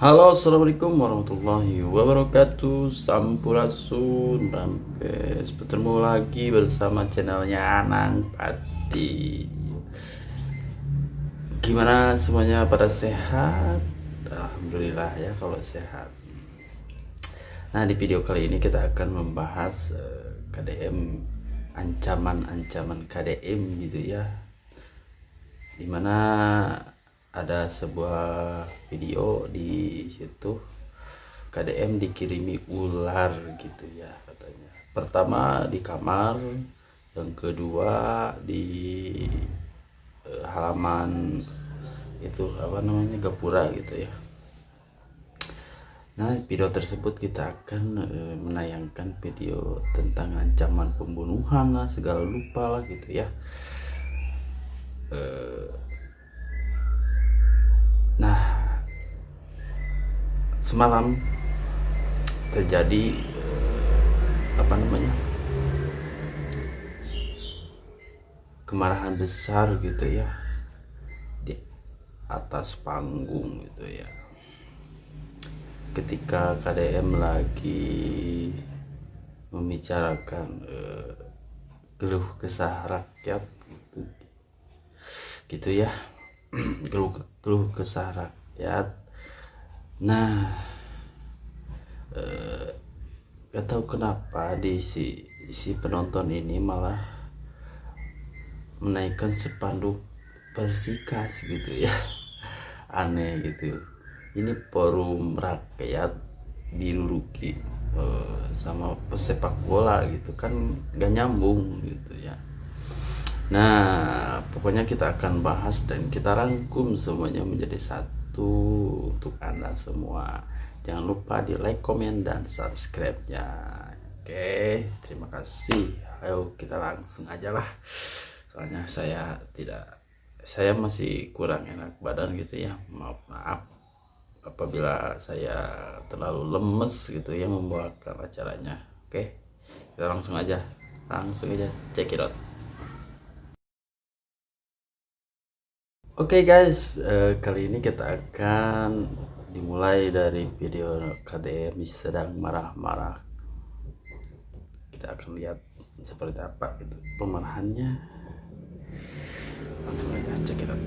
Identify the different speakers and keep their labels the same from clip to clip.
Speaker 1: Halo, assalamualaikum warahmatullahi wabarakatuh. Sampurasun, Rampes. Bertemu lagi bersama channelnya Anang Pati. Gimana semuanya, pada sehat? Alhamdulillah ya kalau sehat. Nah, di video kali ini kita akan membahas KDM, ancaman-ancaman KDM gitu ya. Dimana ada sebuah video di situ KDM dikirimi ular gitu ya katanya. Pertama di kamar, yang kedua di halaman itu apa namanya, gapura gitu ya. Nah, video tersebut kita akan menayangkan video tentang ancaman pembunuhan lah, segala lupa lah gitu ya. Nah, semalam terjadi apa namanya, kemarahan besar gitu ya di atas panggung gitu ya, ketika KDM lagi membicarakan keluh kesah rakyat gitu ya. keluh kesah rakyat. Nah, gak tahu kenapa si penonton ini malah menaikkan spanduk Persikas gitu ya. Aneh gitu. Ini forum rakyat diduduki sama pesepak bola gitu kan, gak nyambung gitu ya. Nah, pokoknya kita akan bahas dan kita rangkum semuanya menjadi satu untuk Anda semua. Jangan lupa di like, komen, dan subscribe-nya. Oke, terima kasih. Ayo kita langsung aja lah. Soalnya saya masih kurang enak badan gitu ya. Maaf apabila saya terlalu lemes gitu ya membawakan acaranya. Oke, kita langsung aja check it out. Oke guys, kali ini kita akan dimulai dari video KDM sedang marah-marah. Kita akan lihat seperti apa itu pemarahannya. Langsung aja cek it out.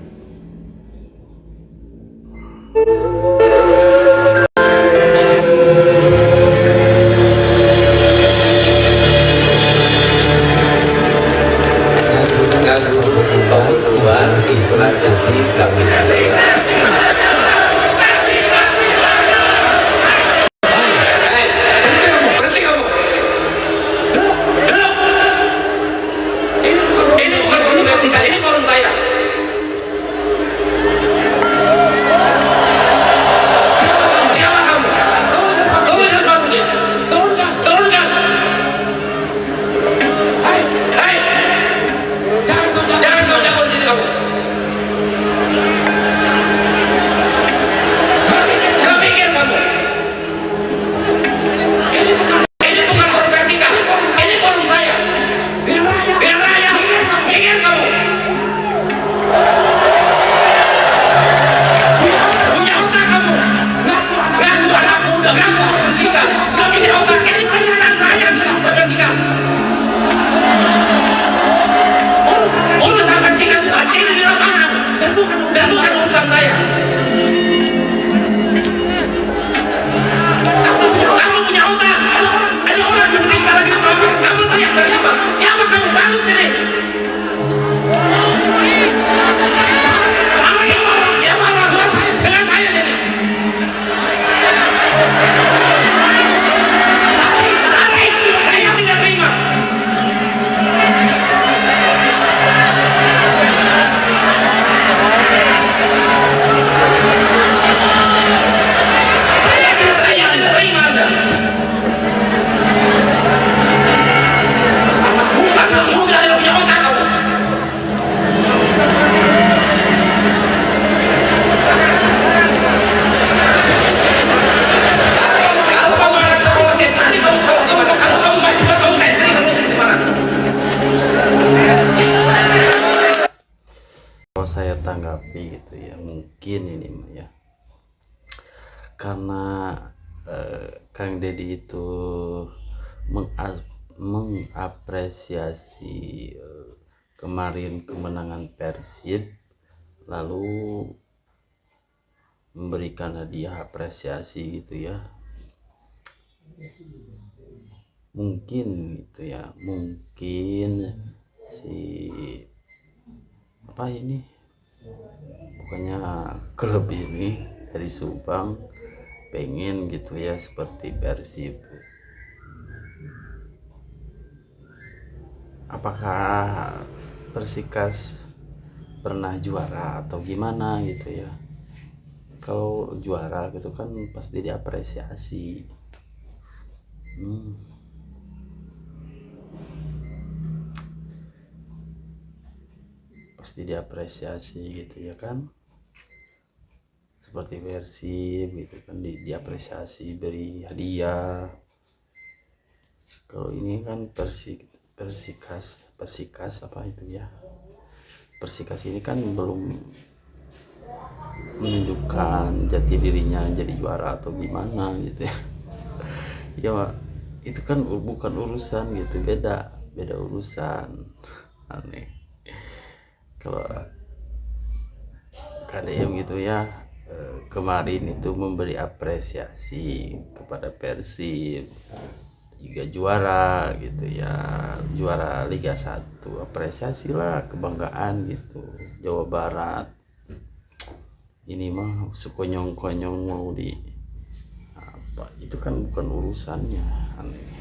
Speaker 1: Saya tanggapi gitu ya, mungkin ini ya, karena Kang Deddy itu mengapresiasi kemarin kemenangan Persib, lalu memberikan hadiah apresiasi gitu ya. Mungkin gitu ya, mungkin si apa ini, pokoknya klub ini dari Subang pengen gitu ya seperti Persib. Apakah Persikas pernah juara atau gimana gitu ya? Kalau juara gitu kan pasti diapresiasi. Pasti diapresiasi gitu ya kan, seperti Persib gitu kan, diapresiasi, beri hadiah. Kalau ini kan Persikas apa itu ya, Persikas ini kan belum menunjukkan jati dirinya jadi juara atau gimana gitu ya. Ya itu kan bukan urusan gitu, beda urusan. Aneh kalau KDM gitu ya, kemarin itu memberi apresiasi kepada Persib, juga juara gitu ya, juara Liga 1, apresiasi lah, kebanggaan gitu. Jawa Barat ini mah sekonyong-konyong mau di apa, itu kan bukan urusannya. Aneh.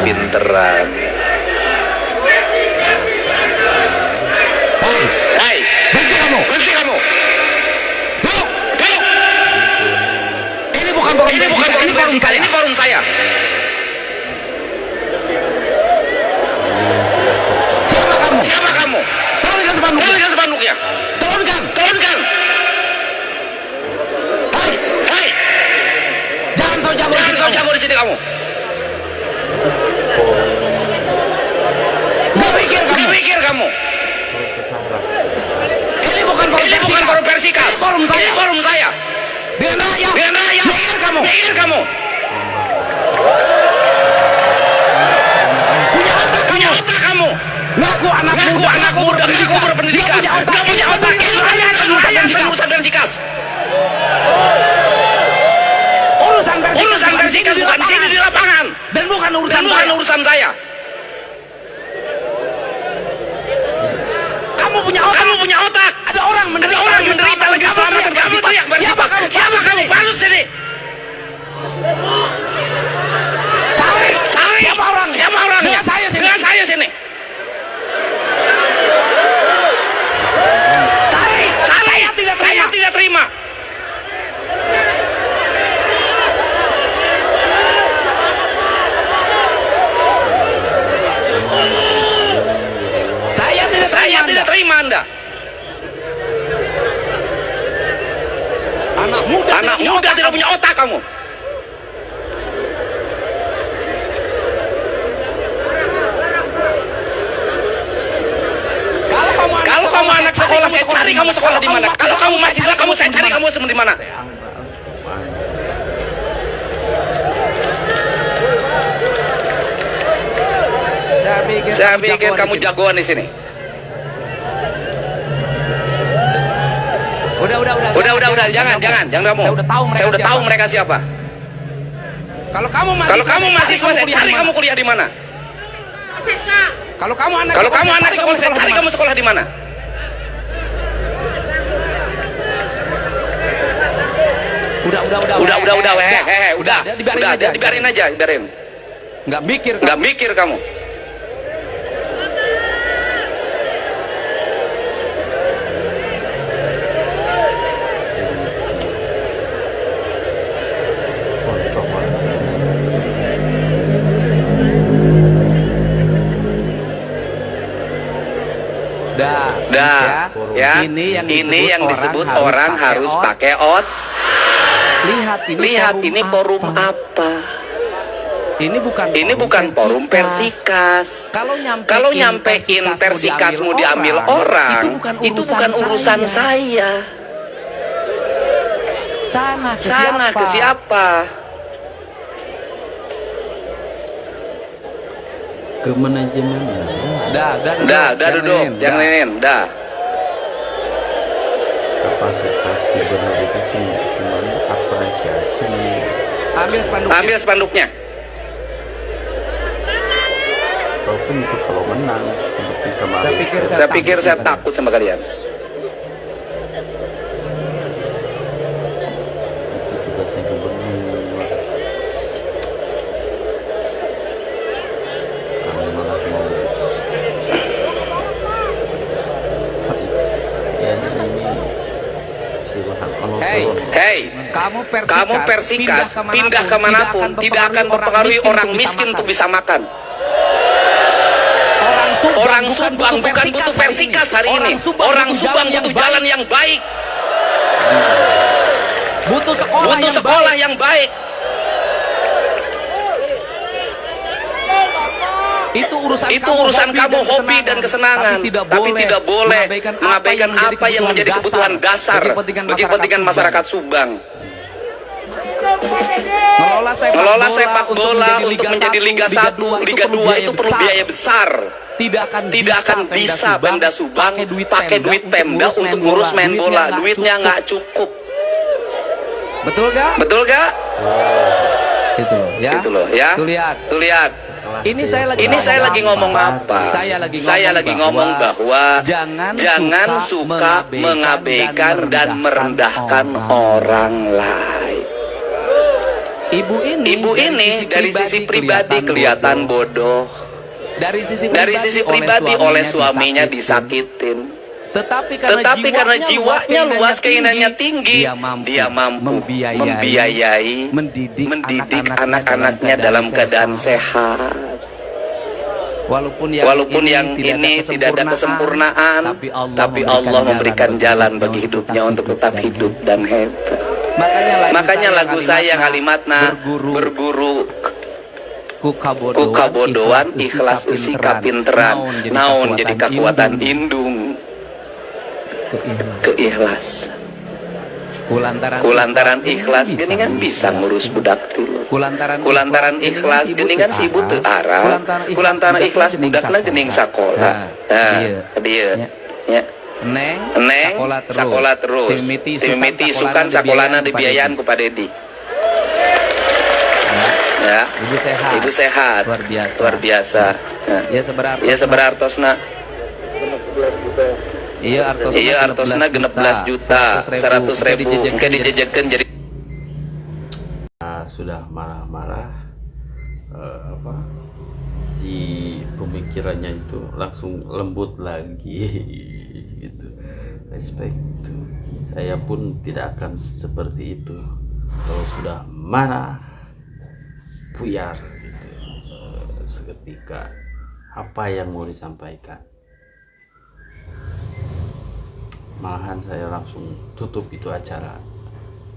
Speaker 2: Pinteran. Hai, bersih kamu. Yuk. Ini bukan forum saya. Siapa kamu? Turunkan spanduknya. Turunkan. Hai. Jangan so jago di sini kamu. Gak mikir kamu. Ini bukan forum Persikas. Ini forum saya. Dengan rakyat. Mikir kamu. Punya otak kamu. Ngaku anak muda, ngaku berpendidikan. Gak punya otak. Ini rakyat urusan Persikas. Urusan Persikas bukan di sini di lapangan. Dan bukan urusan saya. Kamu punya otak. Ada orang menderita lagi selamatkan kamu teriak Persikas. Siapa kamu? Balik sini. Cari. Siapa orangnya? Dengan saya sini. Cari. Saya tidak terima. punya otak kamu. Kalau kamu anak sekolah, saya cari kamu sekolah di mana. Kalau kamu mahasiswa, saya cari kamu di mana. Saya pikir kamu jagoan di sini. Udah, jangan kamu. Saya udah tahu mereka siapa. Kalau kamu mahasiswa, saya cari kamu kuliah di mana. Kalau kamu anak sekolah, saya cari kamu sekolah di mana. Udah. Dibiarin aja. Nggak mikir kamu. Ini yang disebut orang harus pakai Lihat ini forum apa? Ini bukan forum Persikas. Kalau nyampein Persikasmu diambil orang, itu bukan urusan saya. Sana ke siapa?
Speaker 1: Ke manajemen.
Speaker 2: Udah duduk, jangan nenin, udah.
Speaker 1: Kapasitas gubernur itu cuma apresiasi.
Speaker 2: Ambil spanduknya.
Speaker 1: Walaupun itu kalau menang seperti kemarin.
Speaker 2: Saya pikir saya takut sama kalian.
Speaker 1: Itu tugasnya gubernur. Kamu malah mau. Ya ini silahkan menonton.
Speaker 2: Hey, kamu Persikas, pindah kemanapun, tidak akan mempengaruhi orang miskin untuk bisa makan. Orang Subang bukan butuh Persikas hari ini. Orang Subang butuh jalan yang baik. Butuh sekolah yang baik. Itu urusan kamu, hobi dan kesenangan. Tapi tidak boleh mengabaikan apa yang menjadi kebutuhan dasar bagi kepentingan masyarakat Subang. Mengelola sepak bola untuk menjadi Liga 1, Liga 2 itu perlu biaya besar. Tidak akan bisa Pemda Subang pakai duit Pemda untuk ngurus main bola. Duitnya nggak cukup. Betul gak? Gitu loh ya. Tuh lihat. Ini saya lagi ngomong apa? Saya lagi ngomong bahwa jangan suka mengabaikan dan merendahkan orang lain. Ibu ini dari sisi pribadi kelihatan bodoh. Dari sisi pribadi oleh suaminya disakitin. Tetapi karena jiwanya luas, keinginannya tinggi, dia mampu membiayai, mendidik anak-anaknya dalam keadaan sehat. Walaupun yang ini tidak ada kesempurnaan, tapi Allah memberikan jalan bagi hidupnya untuk tetap hidup dan hebat. Makanya lagu saya kalimatna berguru kukabodoan ikhlas usi kapinteran naon jadi kekuatan indung keikhlas kulantaran ikhlas geningan bisa ngurus budak tilu kulantaran ikhlas geningan si ibu teu arah kulantaran ikhlas budakna gening sakola dia nya Neng sakola terus timiti isukan sakolana dibiayaan ku Pak Dedi. Ya, ibu sehat luar biasa. Ya seberartosna iya artosna 16 juta 100.000 mungkin dijajakan jadi
Speaker 1: sudah marah-marah si pemikirannya itu langsung lembut lagi gitu. Respect itu. Saya pun tidak akan seperti itu kalau sudah marah buyar gitu seketika apa yang mau disampaikan, malahan saya langsung tutup itu acara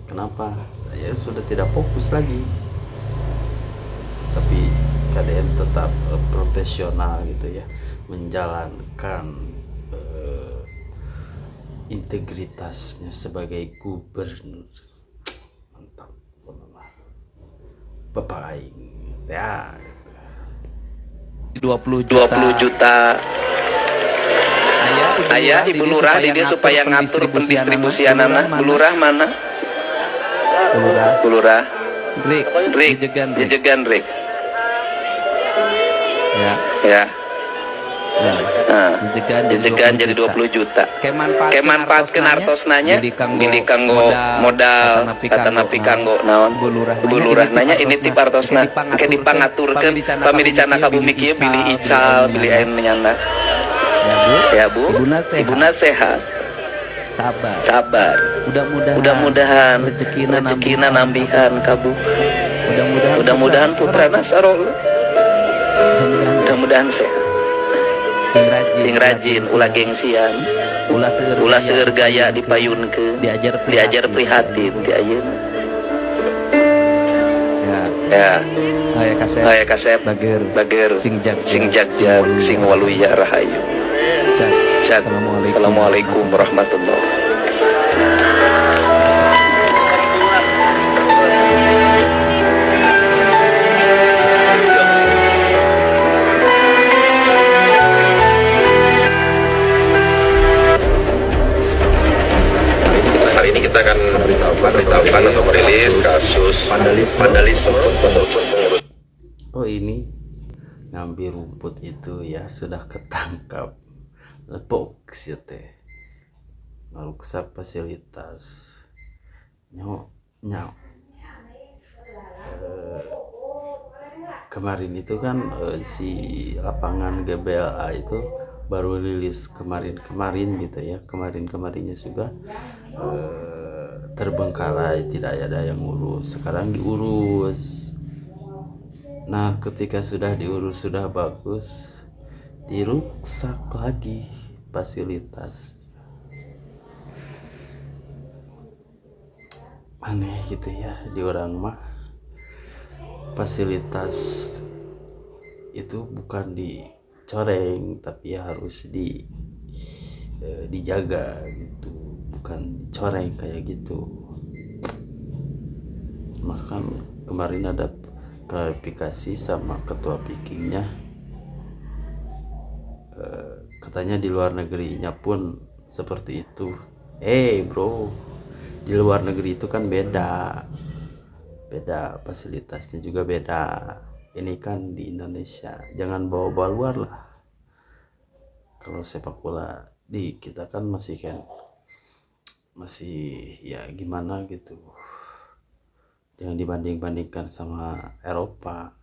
Speaker 1: Kenapa? Saya sudah tidak fokus lagi. Tapi KDM tetap profesional gitu ya, menjalankan integritasnya sebagai gubernur. Mantap, Bapak Aing ya.
Speaker 2: 20 juta. Ayah ibu lurah di dia supaya ngatur pendistribusian nama. Bu lurah mana? Bu lurah. Rick, jejegan Rick. Ya. Nah, jejegan jadi 20 juta. Kemanfaatkeun artosnanya bili kanggo modal atanapi kanggo naon. Bu lurah nanya ini tip artosna engke dipangaturkeun pami dicana ka bumi kieu bili ical, bili ayeuna nyana. Ya Bu, ibuna sehat. Sabar. Mudah-mudahan rezekina nambihan ka Bu. Mudah-mudahan putrana sarol. Mudah-mudahan sehat. Ting rajin, ulah gengsian, ulah seueur gaya dipayunkeun, diajar prihatin ti ayeuna. Ya. Aya kasep bager sing jagjag sing waluya rahayu. Cak. Assalamualaikum warahmatullahi wabarakatuh. Kita akan memberitahukan atau merilis kasus vandalisme.
Speaker 1: Oh, ini ngambil rumput itu ya sudah ketangkap. Lepok sih teh ngaruksak fasilitas nyok. Kemarin itu kan si lapangan GBLA itu baru rilis kemarin gitu ya, kemarinnya juga terbengkalai, tidak ada yang ngurus. Sekarang diurus. Nah, ketika sudah diurus, sudah bagus, dirusak lagi fasilitas. Aneh gitu ya, di orang mah fasilitas itu bukan dicoreng, tapi harus dijaga gitu, bukan dicoreng kayak gitu. Makan kemarin ada klarifikasi sama ketua pikingnya, katanya di luar negerinya pun seperti itu. Bro, di luar negeri itu kan beda fasilitasnya juga beda. Ini kan di Indonesia, jangan bawa luar lah. Kalau sepak bola di kita kan masih ya gimana gitu, jangan dibandingkan sama Eropa.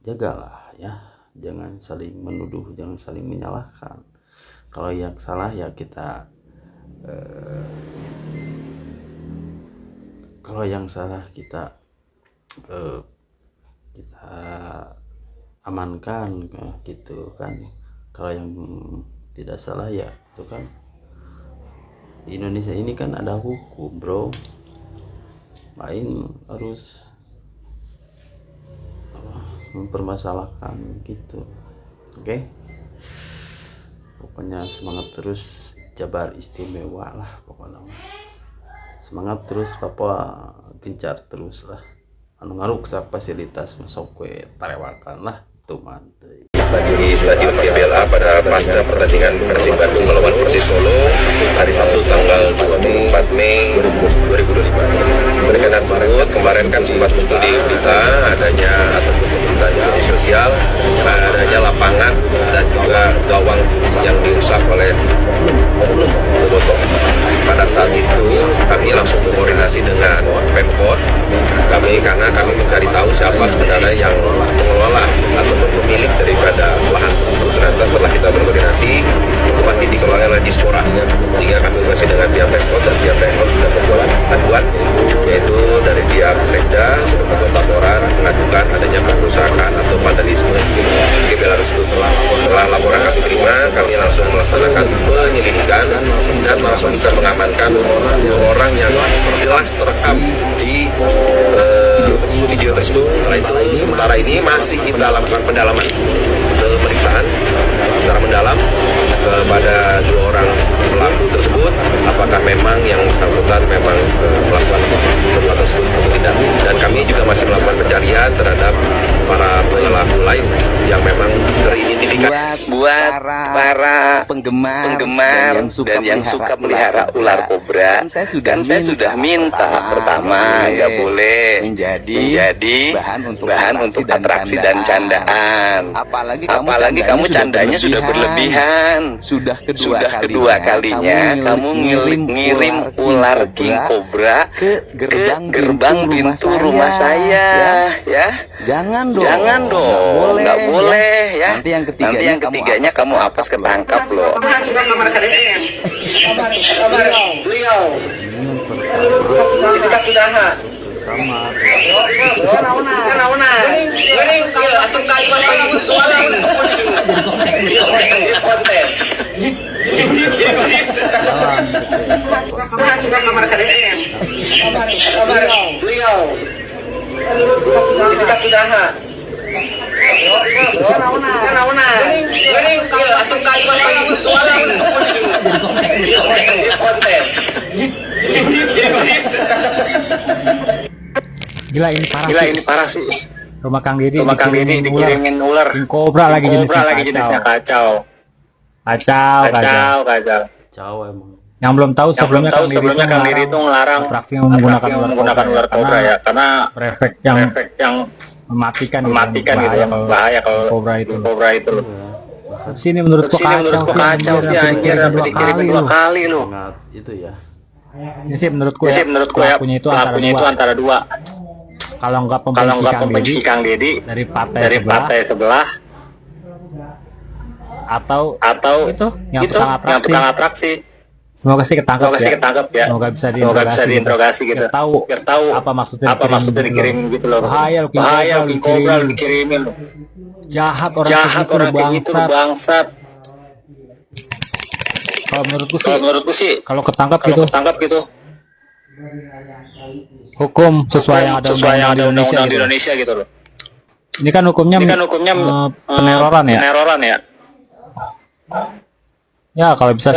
Speaker 1: Jagalah ya, jangan saling menuduh, jangan saling menyalahkan. Kalau yang salah ya kita amankan gitu kan. Kalau yang tidak salah ya itu kan, di Indonesia ini kan ada hukum bro, main harus mempermasalahkan gitu. Oke? Pokoknya semangat terus, Jabar istimewa lah pokoknya. Semangat terus Papa, gencar terus lah. Anu ngaruksak fasilitas masuk kue tarewakan lah tuh mantai.
Speaker 2: Di Stadion GBLA pada pasca pertandingan Persib Bandung melawan Persis Solo hari Sabtu tanggal 24 Mei 2025. Berkenaan tersebut kemarin kan sempat muncul di berita adanya ataupun di sosial adanya lapangan dan juga gawang yang dirusak oleh Bobotoh. Pada saat itu kami langsung berkoordinasi dengan Pemkot karena kami mencari tahu siapa sebenarnya yang mengelola atau pemilik daripada lahan tersebut. Ternyata setelah kita berkoordinasi itu masih dikelola oleh Dispora, sehingga kami masih dengan pihak Pemkot dan pihak Pemkot sudah membuat aduan, yaitu dari pihak Sekda sudah membuat laporan mengadukan adanya kerusakan atau vandalisme di GBLA tersebut. Setelah laporan kami terima, kami langsung melaksanakan penyelidikan dan langsung bisa mengamankan dua orang yang jelas terekam di video tersebut. Setelah itu sementara ini masih kita lakukan pendalaman, pemeriksaan secara mendalam kepada dua orang pelaku tersebut, apakah memang yang bersangkutan memang melakukan perbuatan tersebut atau tidak. Dan kami juga masih melakukan pencarian terhadap para pelaku lain yang memang teridentifikasi. Buat para penggemar dan yang suka melihara ular kobra, kan saya sudah minta pertama nggak boleh menjadi bahan untuk atraksi dan candaan. Apalagi kamu candanya sudah berlebihan. Sudah kedua kalinya kamu ngirim ular king cobra ke gerbang pintu rumah saya, ya. Jangan dong, nggak boleh ya. Nanti yang ketiganya kamu apes ketangkap loh. Beliau istirahat usaha. Beliau istirahat usaha.
Speaker 3: Gila ini parah sih. Rumah Kang Didi dikirimin ular. King Cobra lagi jenisnya kacau.
Speaker 1: Kacau emang.
Speaker 3: Yang belum tahu sebelumnya Kang Didi itu ngelarang
Speaker 1: atraksi
Speaker 3: yang menggunakan ular kobra ya, karena efek yang mematikan gitu, bahaya kalau kobra itu loh. Sini menurutku kacau sih anjir, dikirimin 2 kali loh.
Speaker 1: Sangat itu ya.
Speaker 3: Ini sih menurutku ya, pelakunya itu antara dua. Kalau nggak pembenci Kang Didi dari partai sebelah atau itu yang tukang atraksi. Semoga sih ketangkap ya. Semoga bisa diinterogasi gitu. Biar tahu apa maksudnya dikirim gitu loh. Bahaya King Cobra dikirimin loh. Jahat orang kayak gitu bangsat. Kalau menurutku sih kalau ketangkap gitu hukum sesuai yang ada undang-undang di Indonesia gitu loh. Ini kan hukumnya peneroran ya. Ya kalau bisa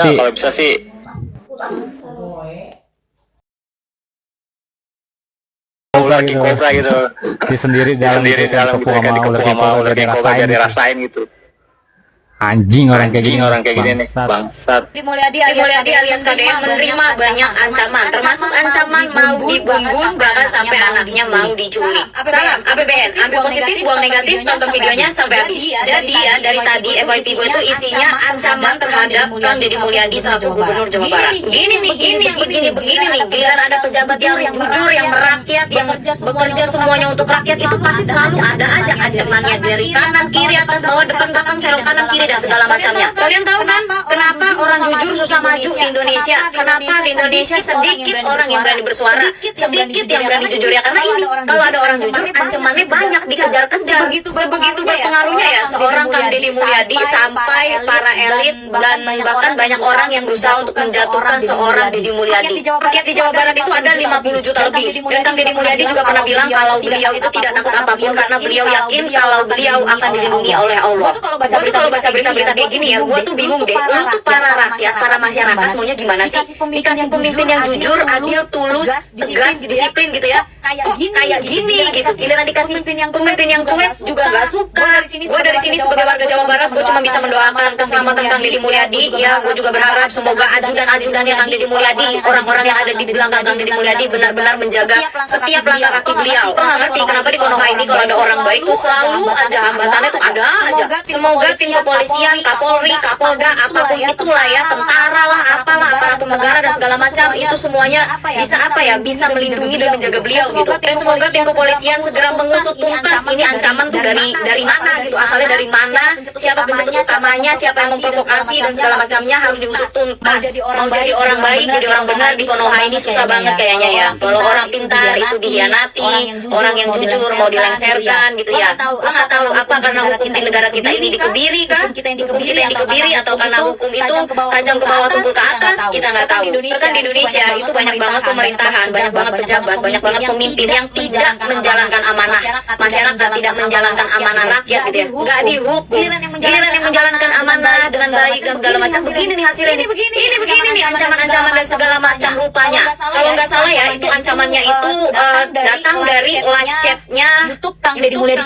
Speaker 3: sih Cobra gitu. Dia sendiri dalam kepung sama ular King Cobra dirasain gitu. Anjing orang kayak gini nih bangsat.
Speaker 4: Sri Mulyadi alias KDM menerima banyak ancaman, termasuk ancaman mau dibunuh, bahkan sampai anaknya mau diculik. Salam APBN, ambil positif, buang negatif, tonton videonya sampai habis. Jadi ya dari tadi FYP gue itu isinya ancaman terhadap Kang Deddy Mulyadi selaku Gubernur Jawa Barat. Begini nih, giliran ada pejabat yang jujur, yang merakyat, yang bekerja semuanya untuk rakyat, itu pasti selalu ada aja ancamannya dari kanan, kiri, atas, bawah, depan, belakang, serong kanan, kiri, dan segala macamnya. Kalian tahu kan kenapa orang jujur susah maju di Indonesia? Kenapa di Indonesia sedikit orang yang berani bersuara, sedikit yang berani jujur ya? Karena ini kalau ada orang jujur, ancamannya banyak, dikejar-kejar. Sebegitu berpengaruhnya ya seorang Kang Deddy Mulyadi sampai para elit dan bahkan banyak orang yang berusaha untuk menjatuhkan seorang Deddy Mulyadi. Rakyat di Jawa Barat itu ada 50 juta lebih. Dan Kang Deddy Mulyadi juga pernah bilang kalau beliau itu tidak takut apapun karena beliau yakin kalau beliau akan dilindungi oleh Allah. Gue tuh kalau baca berita-berita kayak gini ya, gue tuh bingung deh. Lu tuh para rakyat, para masyarakat maunya gimana sih? Dikasih pemimpin yang jujur, adil, tulus, tegas, disiplin gitu ya. Kok kayak gini gitu. Giliran dikasih pemimpin yang cuek juga gak suka. Gue dari sini sebagai warga Jawa Barat, gue cuma bisa mendoakan keselamatan Kang Deddy Mulyadi. Ya, gue juga berharap semoga ajudan-ajudannya Kang Deddy Mulyadi, orang-orang yang ada di belakang Kang Deddy Mulyadi benar-benar menjaga setiap langkah kaki beliau. Gue gak ngerti kenapa di Konoha ini kalau ada orang baik tuh selalu aja hambatannya tuh ada aja. Semoga tim kepolisian, Kapolri, Kapolda, apapun itulah ya, tentara lah, apalah, aparatur negara dan segala macam, itu semuanya bisa melindungi dan menjaga beliau gitu. Dan semoga tim kepolisian segera mengusut tuntas ini ancaman tuh dari mana gitu, asalnya dari mana, siapa pencetus utamanya, siapa yang memprovokasi dan segala macamnya harus diusut tuntas. Mau jadi orang baik, jadi orang benar di Konoha ini susah banget kayaknya ya. Kalau orang pintar itu dihianati, orang yang jujur mau dilengsarkan gitu ya. Gua nggak tahu apa karena hukum di negara kita ini dikebiri kah? kita yang dikebiri atau karena hukum itu tajam ke bawah tumpul ke atas, kita nggak tahu. Bahkan di Indonesia itu banyak banget pemerintahan, banyak banget pejabat, banyak banget pemimpin yang tidak menjalankan amanah masyarakat, tidak menjalankan amanah rakyat gitu ya, nggak dihukum. Giliran yang menjalankan amanah dengan baik dan segala macam, begini nih hasilnya, ini begini nih ancaman-ancaman dan segala macam rupanya. Kalau nggak salah ya, itu ancamannya itu datang dari live chatnya YouTube Kang Deddy Mulyadi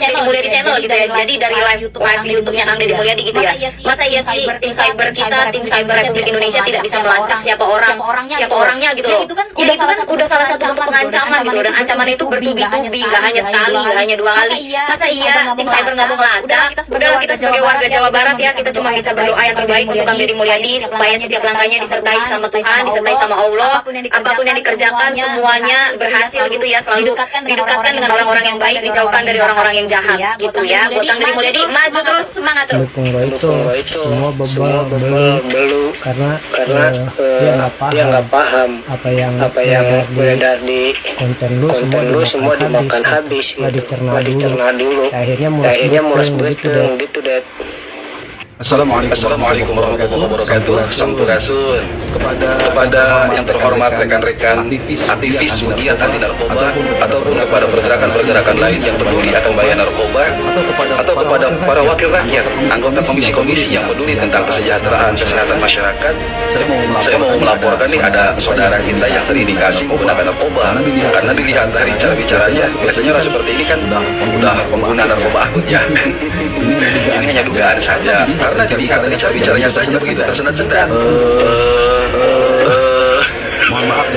Speaker 4: channel gitu ya. Jadi dari live YouTube-nya Kang Deddy Mulyadi gitu ya. Masa iya sih tim cyber kita, tim cyber Republik Indonesia tidak bisa melacak siapa orangnya gitu loh. Ya itu kan udah salah satu bentuk pengancaman gitu loh. Dan ancaman itu bertubi-tubi, nggak hanya sekali, nggak hanya 2 kali. Masa iya tim cyber nggak mau melacak? Udahlah, kita sebagai warga Jawa Barat ya, kita cuma bisa berdoa yang terbaik untuk Kang Deddy Mulyadi supaya setiap langkahnya disertai sama Tuhan, disertai sama Allah. Apapun yang dikerjakan semuanya berhasil gitu ya, selalu didekatkan dengan orang-orang yang baik, dijauhkan dari orang-orang yang jahat gitu ya. Buat Kang Deddy Mulyadi, maju terus, semangat terus.
Speaker 5: Dukung itu semua bebel belu karena dia nggak paham apa yang beredar di konten lu semua dimakan habis, nggak dicerna dulu, akhirnya mulus betung gitu deh.
Speaker 2: Assalamualaikum warahmatullahi wabarakatuh. Sampurasun kepada yang terhormat rekan-rekan aktivis pegiat anti narkoba ataupun kepada pergerakan-pergerakan lain yang peduli akan bahaya narkoba, atau kepada para wakil rakyat, anggota komisi-komisi yang peduli tentang kesejahteraan kesehatan masyarakat. Saya mau melaporkan nih, ada saudara kita yang terindikasi menggunakan narkoba. Karena dilihat dari cara bicaranya, biasanya orang seperti ini kan udah pengguna narkoba akut ya. Ini hanya dugaan saja, karena dilihat dari cara bicaranya saja begitu tersendat-sendat.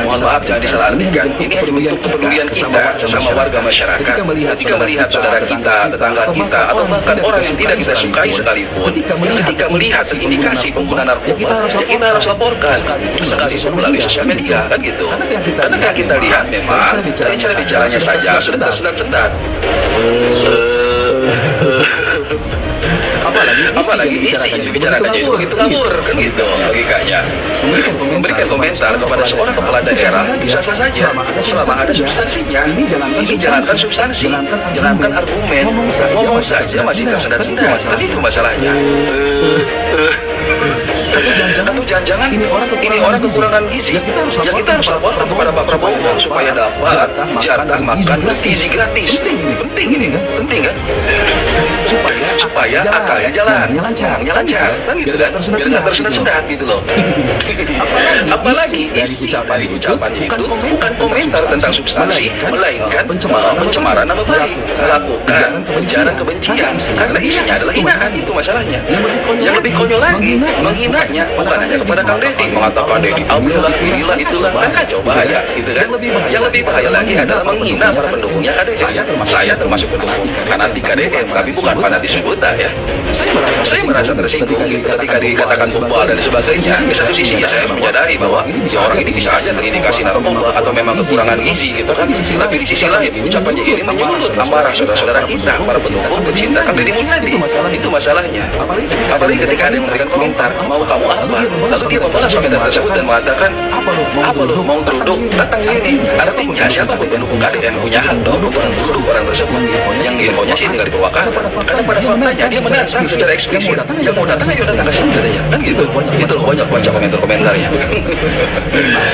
Speaker 2: Mohon maaf, jangan disalahartikan. Ini hanya bentuk kepedulian kita sesama warga masyarakat. Ketika melihat saudara kita, tetangga kita, atau bahkan orang yang tidak kita sukai sekalipun, ketika melihat indikasi penggunaan narkoba, ya kita harus laporkan, sekalipun melalui sosial media, kan gitu. Karena yang kita lihat memang dari cara bicaranya saja sudah tersendat-sendat. Apalagi isi yang dibicarakannya itu begitu ngawur, kan gitu logikanya. Memberikan komentar kepada seorang kepala daerah bisa saja selama ada substansinya. Ini jalankan substansi, jalankan argumen. Ngomong saja masih tersendat-sendat, dan itu masalahnya. Atau jangan-jangan ini orang kekurangan gizi, ya kita harus laporkan kepada Pak Prabowo supaya dapat jatah makan bergizi gratis. Penting ini kan, penting kan, supaya akalnya jalan, ngomongnya lancar, kan gitu kan, biar nggak tersendat-sendat gitu loh. Apalagi isi dari ucapannya itu bukan komentar tentang substansi, melainkan pencemaran nama baik, melakukan ujaran kebencian, karena isinya adalah hinaan, itu masalahnya. Yang lebih konyol lagi, menghinanya bukan hanya kepada Kang Deddy, mengatakan Deddy Abdullah, inilah itulah, kan kacau, bahaya gitu kan. Yang lebih bahaya lagi adalah menghina para pendukungnya KDM. Saya termasuk pendukung fanatik KDM, tapi bukan fanatisme buta ya. Saya merasa tersinggung gitu ketika dikatakan bebal dan sebagainya. Di satu sisi ya saya menyadari bahwa orang ini bisa aja terindikasi narkoba atau memang kekurangan gizi gitu kan. Tapi di sisi lain ucapannya ini menyulut amarah saudara-saudara kita, para pendukung pecinta Kang Deddy Mulyadi. Itu masalahnya. Apalagi ketika ada yang memberikan komentar, mau kamu apa? Lalu dia membalas komentar tersebut dan mengatakan, apa lu mau geruduk? Datang ini. Artinya siapapun pendukung KDM punya hak dong untuk menggeruduk orang tersebut. Yang infonya sih tinggal di Purwakarta. Karena pada faktanya dia menantang secara eksplisit. Yang mau datang ayo datang ke sini katanya. Kan gitu. Itu banyak baca komentar-komentarnya.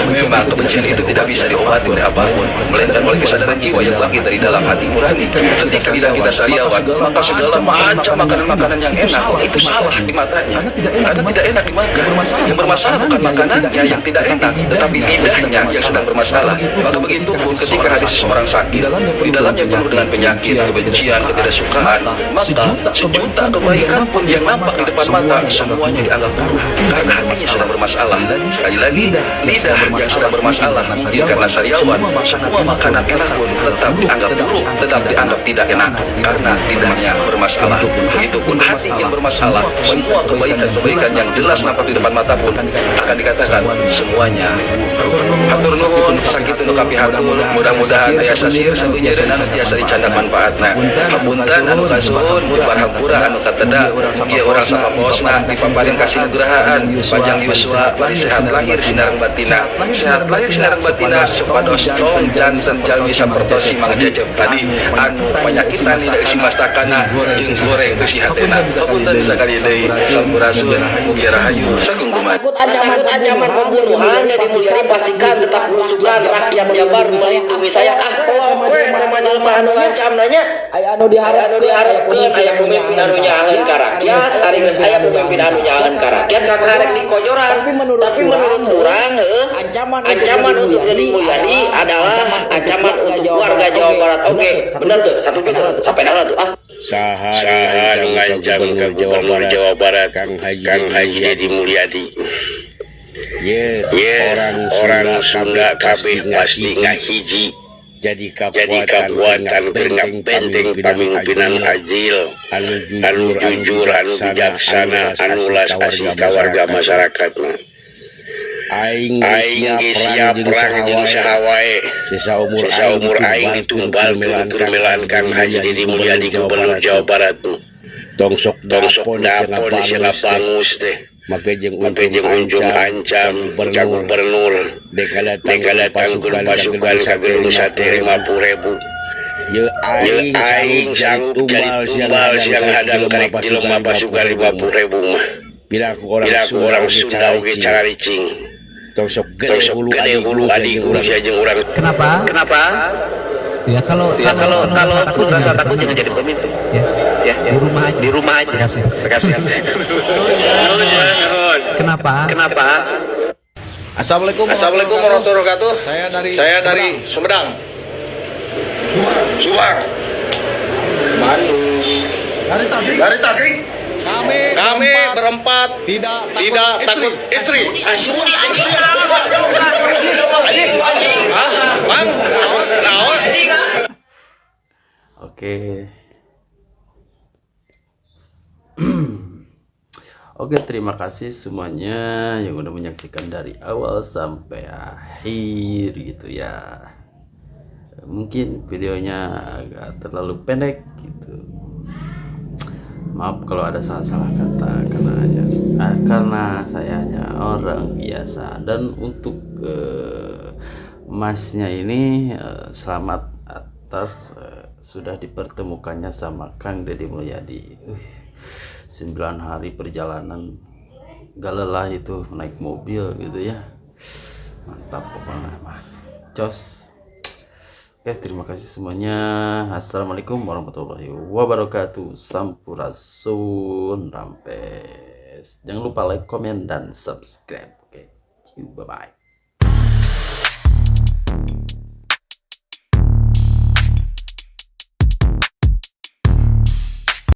Speaker 2: Memang kebencian itu tidak bisa diobati oleh apapun, melainkan oleh kesadaran jiwa yang bangkit dari dalam hati nurani. Ketika lidah kita sariawan, maka segala macam makanan-makanan yang enak itu salah di matanya. Karena tidak enak dimakan. Yang bermasalah bukan makanannya yang tidak enak, tetapi lidahnya yang sedang bermasalah. Maka begitu pun ketika hati seseorang sakit, di dalamnya penuh dengan penyakit, kebencian, ketidaksukaan, maka sejuta kebaikan pun yang nampak di depan mata semuanya dianggap buruk karena hatinya sedang bermasalah. Sekali lagi, lidah yang sedang bermasalah mungkin karena sariawan, semua makanan enak pun tetap dianggap buruk, tetap dianggap tidak enak karena lidahnya bermasalah. Begitupun hati yang bermasalah, semua kebaikan-kebaikan yang jelas nampak di depan mata pun akan dikatakan semuanya buruk. Hatur nuhun, sakit nu kapi hatur, mudah-mudahan aya sasir satunya dan anu tiasa dicandak manfaatna. Hapunten anu kasuhun, kamar hampura anu kateda mugia urang sapaposna dipaparin kasih nugrahaan panjang yuswa bari sehat lahir sinareng batina supados tong janten jalmi sapertosi mangajajab tadi anu panyakitan tidak isi mastakana jeung goreng teu si hatena hapunten sakali deui sampurasun mugia rahayu sagungguman. Ancaman pembunuhan dari Mulyadi pastikan tetap belusukan rakyat Jabar melindungi saya kowe namanya anu ngancam nanya aya anu diharapkeun aya pemimpin anu nyaangeun ka rakyat ari geus aya pemimpin anu nyaangeun ka rakyat karek di kojoran tapi menurut urang ancaman untuk Deddy Mulyadi adalah ancaman untuk warga Jawa Barat. Oke, bener tuh satu gitu sampai nana tuh saha nu ngancam ka Gubernur Jawa Barat Kang Haji Deddy Mulyadi. Orang Sunda kabeh pasti ngahiji jadi kabuatan beringat penting pamimpinan ajil anu jujur anu bijaksana anu las asih ka warga masyarakatna. Aing geus siap perang di usaha wae sisa umur aing ditumbal keurmelan Kang Haji Deddy Mulyadi Gubernur Jawa Barat tong sok dapon sila bangus teh make jeung unjung ancam ka gubernur dekala tangkul pasukan ka gedung sate 50.000 ye aing sanggup jadi tumbal siang hadang karek jelema pasukan 50.000 mah piraku orang Sunda oge cara ricing tong sok gede hulu adi urang jeung urang. Kenapa? Ya kalau rasa takut jangan jadi pemimpin. Ya. Di rumah aja. Terima kasih. Kenapa? Assalamualaikum warahmatullahi wabarakatuh. Saya dari Sumedang. Subang. Bandung. Dari Tasik. Kami berempat tidak takut istri. Asudi anjing. Bang.
Speaker 1: Oke. Oke, terima kasih semuanya yang udah menyaksikan dari awal sampai akhir gitu ya. Mungkin videonya agak terlalu pendek gitu. Maaf kalau ada salah-salah kata karena saya hanya orang biasa. Dan untuk masnya ini selamat atas sudah dipertemukannya sama Kang Deddy Mulyadi. 9 hari perjalanan gak lelah itu naik mobil gitu ya, mantap pokoknya mah jos. Oke, terima kasih semuanya. Assalamualaikum warahmatullahi wabarakatuh. Sampurasun rampes. Jangan lupa like, komen, dan subscribe. Oke, bye bye.